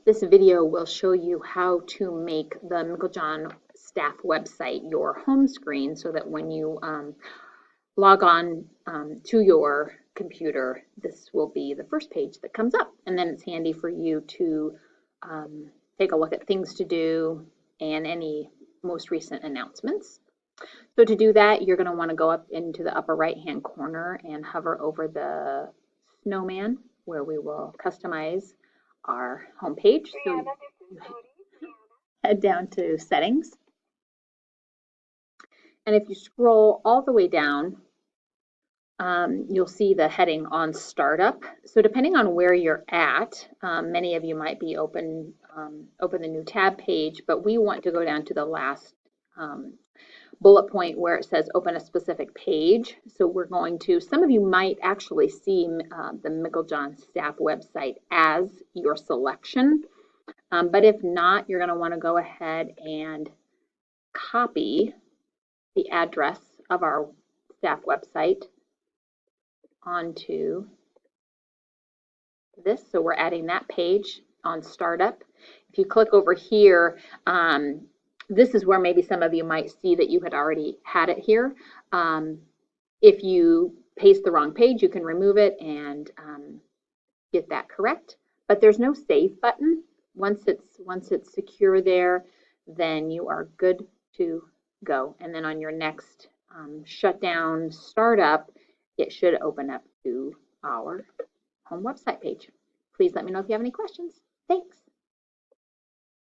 This video will show you how to make the Meiklejohn staff website your home screen so that when you log on to your computer, this will be the first page that comes up. And then it's handy for you to take a look at things to do and any most recent announcements. So to do that, you're going to want to go up into the upper right-hand corner and hover over the snowman where we will customize our home page. So head down to settings. And if you scroll all the way down, you'll see the heading on startup. So depending on where you're at, many of you might be open the new tab page, but we want to go down to the last bullet point where it says open a specific page. So we're going to, some of you might actually see the Meiklejohn staff website as your selection. But if not, you're going to want to go ahead and copy the address of our staff website onto this. So we're adding that page on startup. If you click over here, this is where maybe some of you might see that you had already had it here. If you paste the wrong page, you can remove it and get that correct. But there's no save button. Once it's secure there, then you are good to go. And then on your next shutdown startup, it should open up to our home website page. Please let me know if you have any questions. Thanks.